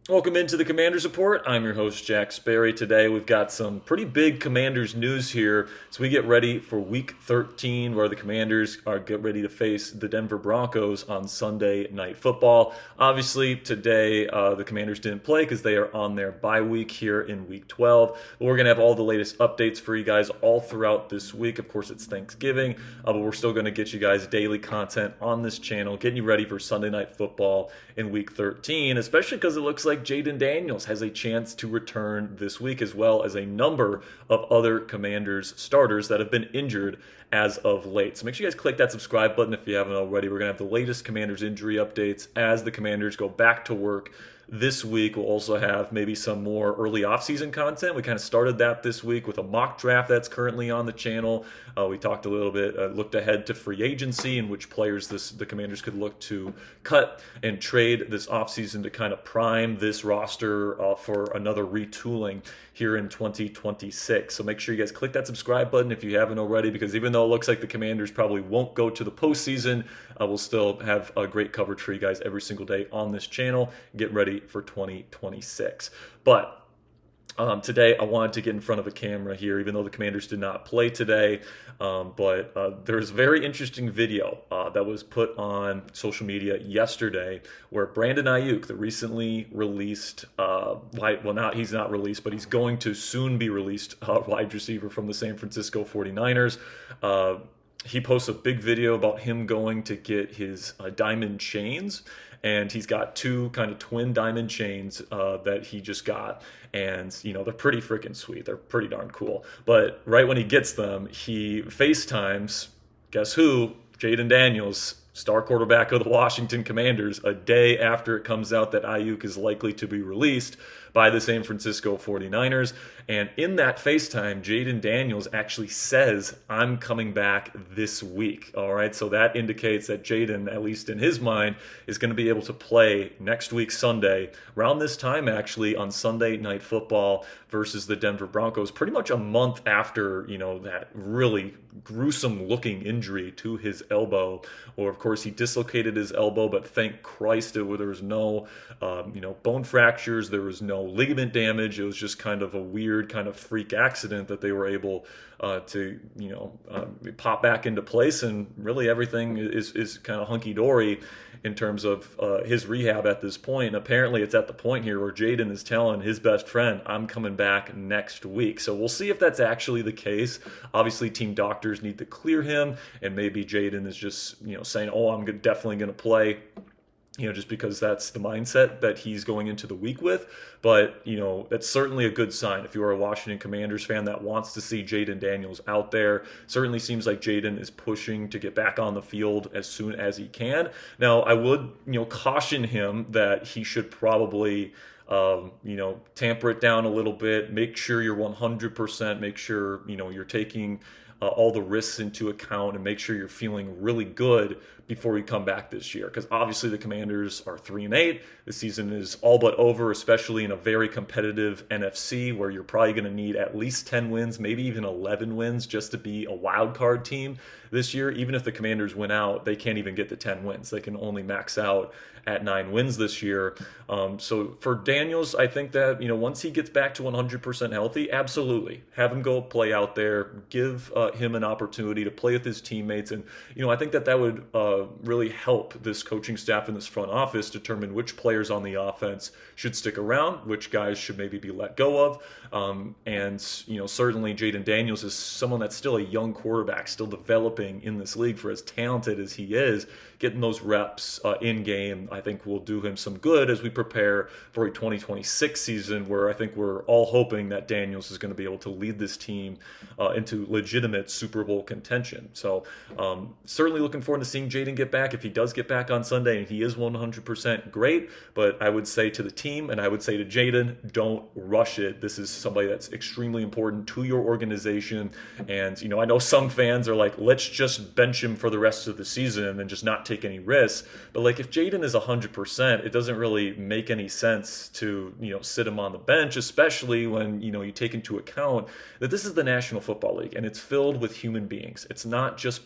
Welcome into the Commanders Report. I'm your host, Jack Sperry. Today we've got some pretty big Commanders news here as we get ready for Week 13, where the Commanders are get ready to face the Denver Broncos on Sunday Night Football. Obviously, today the Commanders didn't play because they are on their bye week here in Week 12. But we're going to have all the latest updates for you guys all throughout this week. Of course, it's Thanksgiving, but we're still going to get you guys daily content on this channel, getting you ready for Sunday Night Football in Week 13, especially because it looks like Jayden Daniels has a chance to return this week, as well as a number of other Commanders starters that have been injured as of late. So make sure you guys click that subscribe button if you haven't already. We're going to have the latest Commanders injury updates as the Commanders go back to work this week. We'll also have maybe some more early offseason content. We kind of started that this week with a mock draft that's currently on the channel. We talked a little bit, looked ahead to free agency and which players the Commanders could look to cut and trade this offseason to kind of prime this roster for another retooling here in 2026. So make sure you guys click that subscribe button if you haven't already, because even though it looks like the Commanders probably won't go to the postseason, we'll still have a great coverage for you guys every single day on this channel. Get ready for 2026. But today I wanted to get in front of a camera here, even though the Commanders did not play today. But there's a very interesting video that was put on social media yesterday where Brandon Aiyuk, the recently released, he's not released, but he's going to soon be released wide receiver from the San Francisco 49ers. He posts a big video about him going to get his diamond chains, and he's got two kind of twin diamond chains that he just got, and they're pretty freaking sweet. They're pretty darn cool. But right when he gets them, he FaceTimes, guess who? Jayden Daniels, star quarterback of the Washington Commanders, a day after it comes out that Aiyuk is likely to be released by the San Francisco 49ers. And in that FaceTime, Jayden Daniels actually says, "I'm coming back this week." All right, so that indicates that Jayden, at least in his mind, is going to be able to play next week Sunday, around this time actually, on Sunday Night Football versus the Denver Broncos, pretty much a month after, that really gruesome looking injury to his elbow. Or of course he dislocated his elbow, but thank Christ there was no bone fractures, there was no ligament damage. It was just kind of a weird kind of freak accident that they were able to pop back into place, and really everything is kind of hunky-dory in terms of his rehab at this point. Apparently it's at the point here where Jayden is telling his best friend, "I'm coming back next week." So we'll see if that's actually the case. Obviously team doctors need to clear him, and maybe Jayden is just saying, "Oh, I'm definitely going to play," just because that's the mindset that he's going into the week with. But, that's certainly a good sign if you are a Washington Commanders fan that wants to see Jayden Daniels out there. Certainly seems like Jayden is pushing to get back on the field as soon as he can. Now, I would, caution him that he should probably tamper it down a little bit, make sure you're 100%, make sure, you're taking all the risks into account, and make sure you're feeling really good before you come back this year. Because obviously the Commanders are 3-8. The season is all but over, especially in a very competitive NFC where you're probably going to need at least 10 wins, maybe even 11 wins just to be a wild card team this year. Even if the Commanders win out, they can't even get the 10 wins. They can only max out at 9 wins this year. So for Daniels, I think that, once he gets back to 100% healthy, absolutely have him go play out there, give him an opportunity to play with his teammates. And, I think that would really help this coaching staff and this front office determine which players on the offense should stick around, which guys should maybe be let go of. And certainly Jayden Daniels is someone that's still a young quarterback, still developing in this league. For as talented as he is, getting those reps in game, I think will do him some good as we prepare for a 2026 season, where I think we're all hoping that Daniels is going to be able to lead this team into legitimate Super Bowl contention. So certainly looking forward to seeing Jayden get back. If he does get back on Sunday and he is 100%, great. But I would say to the team, and I would say to Jayden, don't rush it. This is somebody that's extremely important to your organization. And, I know some fans are like, let's just bench him for the rest of the season and just not take any risks. But like, if Jayden is 100%, it doesn't really make any sense to, sit him on the bench, especially when, you take into account that this is the National Football League and it's filled with human beings. It's not just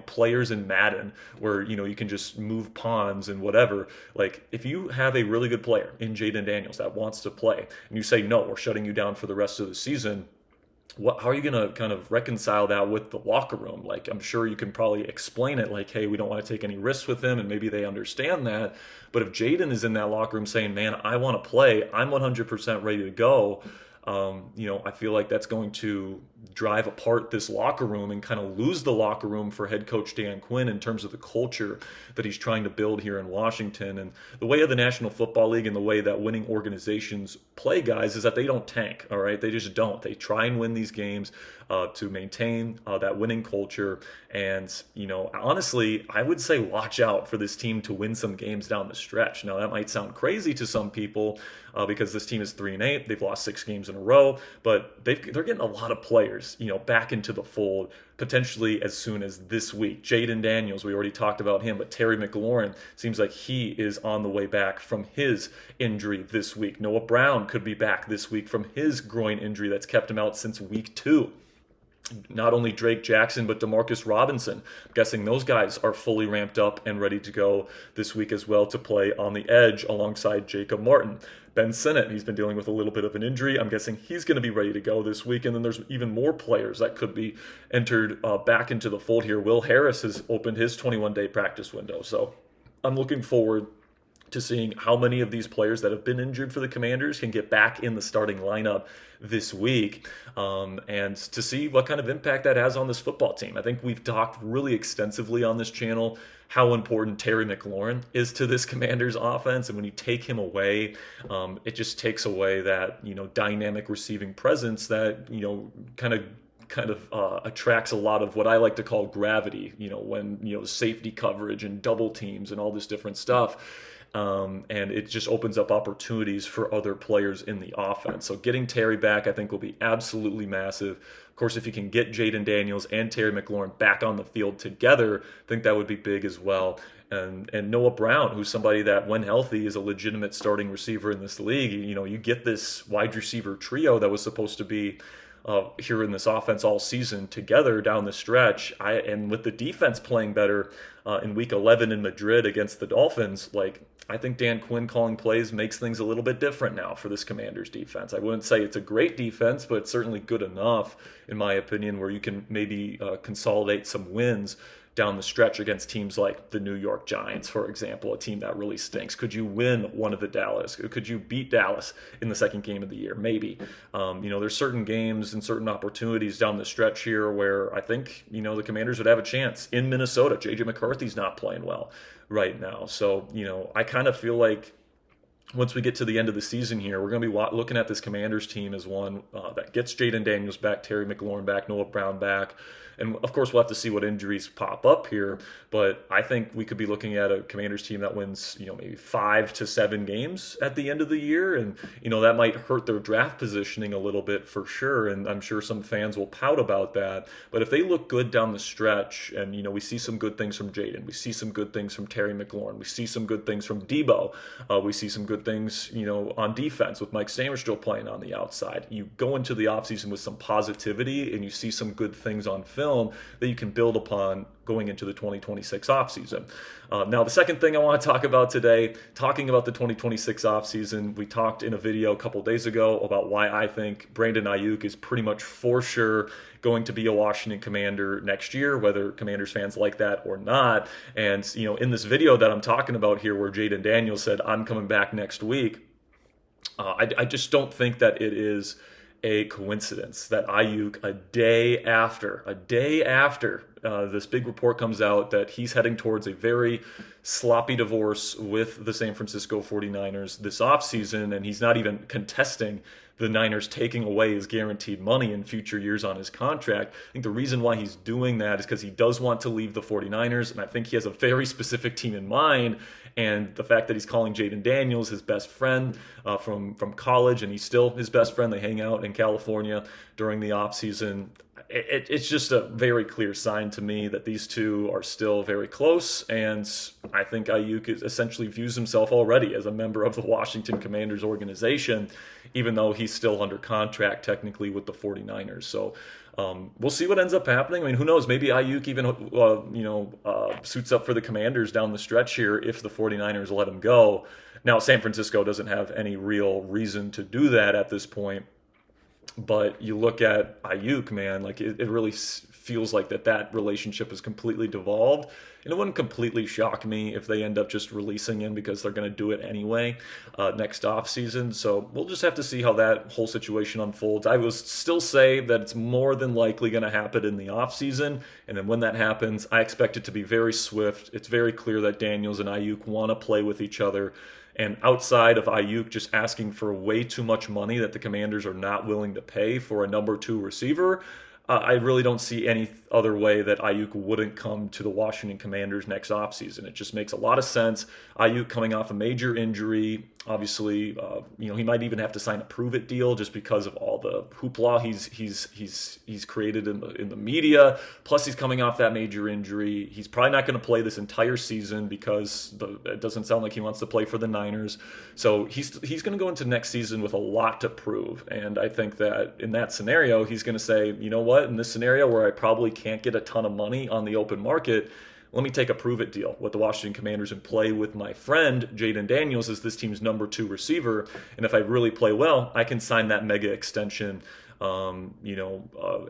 players in Madden where, you can just move pawns and whatever. Like, if you have a really good player in Jayden Daniels that wants to play and you say, no, we're shutting you down for the rest of the season, how are you going to kind of reconcile that with the locker room? Like, I'm sure you can probably explain it like, hey, we don't want to take any risks with him, and maybe they understand that. But if Jayden is in that locker room saying, man, I want to play, I'm 100% ready to go, I feel like that's going to drive apart this locker room and kind of lose the locker room for head coach Dan Quinn in terms of the culture that he's trying to build here in Washington. And the way of the National Football League and the way that winning organizations play, guys, is that they don't tank, all right? They just don't. They try and win these games to maintain that winning culture. And, honestly, I would say watch out for this team to win some games down the stretch. Now, that might sound crazy to some people because this team is 3-8. They've lost 6 games in a row, but they're getting a lot of players, back into the fold potentially as soon as this week. Jayden Daniels, we already talked about him, but Terry McLaurin seems like he is on the way back from his injury this week. Noah Brown could be back this week from his groin injury that's kept him out since week 2. Not only Drake Jackson, but DeMarcus Robinson. I'm guessing those guys are fully ramped up and ready to go this week as well to play on the edge alongside Jacob Martin. Ben Sinnott, he's been dealing with a little bit of an injury. I'm guessing he's going to be ready to go this week. And then there's even more players that could be entered back into the fold here. Will Harris has opened his 21-day practice window. So I'm looking forward to seeing how many of these players that have been injured for the Commanders can get back in the starting lineup this week, and to see what kind of impact that has on this football team. I think we've talked really extensively on this channel how important Terry McLaurin is to this Commanders offense, and when you take him away, it just takes away that dynamic receiving presence that kind of attracts a lot of what I like to call gravity, when safety coverage and double teams and all this different stuff. And it just opens up opportunities for other players in the offense. So getting Terry back, I think, will be absolutely massive. Of course, if you can get Jayden Daniels and Terry McLaurin back on the field together, I think that would be big as well. And Noah Brown, who's somebody that, when healthy, is a legitimate starting receiver in this league. You get this wide receiver trio that was supposed to be here in this offense all season together down the stretch. And with the defense playing better in Week 11 in Madrid against the Dolphins, I think Dan Quinn calling plays makes things a little bit different now for this Commanders defense. I wouldn't say it's a great defense, but it's certainly good enough, in my opinion, where you can maybe consolidate some wins down the stretch against teams like the New York Giants, for example, a team that really stinks. Could you win one of the Dallas? Could you beat Dallas in the second game of the year? Maybe. There's certain games and certain opportunities down the stretch here where I think, the Commanders would have a chance. In Minnesota, J.J. McCarthy's not playing well right now. So, I kind of feel like once we get to the end of the season here, we're going to be looking at this Commanders team as one that gets Jayden Daniels back, Terry McLaurin back, Noah Brown back. And, of course, we'll have to see what injuries pop up here. But I think we could be looking at a Commanders team that wins, maybe 5 to 7 games at the end of the year. And, that might hurt their draft positioning a little bit for sure. And I'm sure some fans will pout about that. But if they look good down the stretch and, we see some good things from Jayden, we see some good things from Terry McLaurin, we see some good things from Debo, we see some good things, on defense with Mike Stammer still playing on the outside. You go into the offseason with some positivity and you see some good things on film that you can build upon going into the 2026 offseason. Now, the second thing I want to talk about today, talking about the 2026 offseason, we talked in a video a couple days ago about why I think Brandon Aiyuk is pretty much for sure going to be a Washington Commander next year, whether Commanders fans like that or not. And, in this video that I'm talking about here where Jayden Daniels said, I'm coming back next week, I just don't think that it is a coincidence that Aiyuk, a day after this big report comes out that he's heading towards a very sloppy divorce with the San Francisco 49ers this offseason, and he's not even contesting the Niners taking away his guaranteed money in future years on his contract. I think the reason why he's doing that is because he does want to leave the 49ers, and I think he has a very specific team in mind. And the fact that he's calling Jayden Daniels his best friend from college, and he's still his best friend, they hang out in California during the offseason, it's just a very clear sign to me that these two are still very close. And I think Aiyuk essentially views himself already as a member of the Washington Commanders organization, even though he's still under contract technically with the 49ers. So We'll see what ends up happening. I mean, who knows? Maybe Aiyuk even, suits up for the Commanders down the stretch here if the 49ers let him go. Now, San Francisco doesn't have any real reason to do that at this point. But you look at Aiyuk, man, like it really feels like that relationship is completely devolved. And it wouldn't completely shock me if they end up just releasing him because they're going to do it anyway next offseason. So we'll just have to see how that whole situation unfolds. I will still say that it's more than likely going to happen in the offseason. And then when that happens, I expect it to be very swift. It's very clear that Daniels and Aiyuk want to play with each other. And outside of Aiyuk just asking for way too much money that the Commanders are not willing to pay for a number 2 receiver, I really don't see any other way that Aiyuk wouldn't come to the Washington Commanders next offseason. It just makes a lot of sense. Aiyuk coming off a major injury, obviously, he might even have to sign a prove-it deal just because of all the hoopla he's created in the media. Plus, he's coming off that major injury. He's probably not going to play this entire season because it doesn't sound like he wants to play for the Niners. So he's going to go into next season with a lot to prove. And I think that in that scenario, he's going to say, you know what, in this scenario where I probably can't get a ton of money on the open market, let me take a prove-it deal with the Washington Commanders and play with my friend Jayden Daniels as this team's number 2 receiver. And if I really play well, I can sign that mega extension, and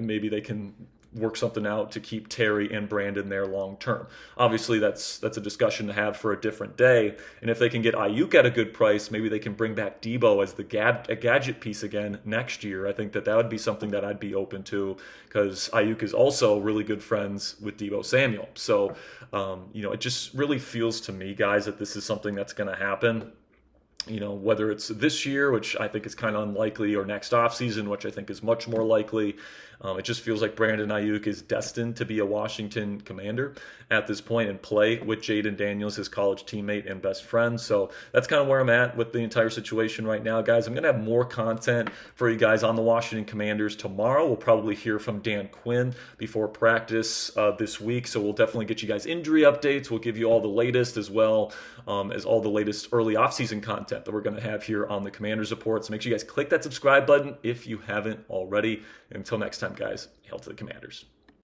maybe they can work something out to keep Terry and Brandon there long term. Obviously, that's a discussion to have for a different day. And if they can get Aiyuk at a good price, maybe they can bring back Debo as a gadget piece again next year. I think that would be something that I'd be open to because Aiyuk is also really good friends with Debo Samuel. So, it just really feels to me, guys, that this is something that's going to happen. Whether it's this year, which I think is kind of unlikely, or next offseason, which I think is much more likely. It just feels like Brandon Aiyuk is destined to be a Washington Commander at this point and play with Jayden Daniels, his college teammate and best friend. So that's kind of where I'm at with the entire situation right now, guys. I'm going to have more content for you guys on the Washington Commanders tomorrow. We'll probably hear from Dan Quinn before practice this week. So we'll definitely get you guys injury updates. We'll give you all the latest as well as all the latest early offseason content that we're going to have here on the Commanders Report. So make sure you guys click that subscribe button if you haven't already. Until next time, guys, hail to the Commanders.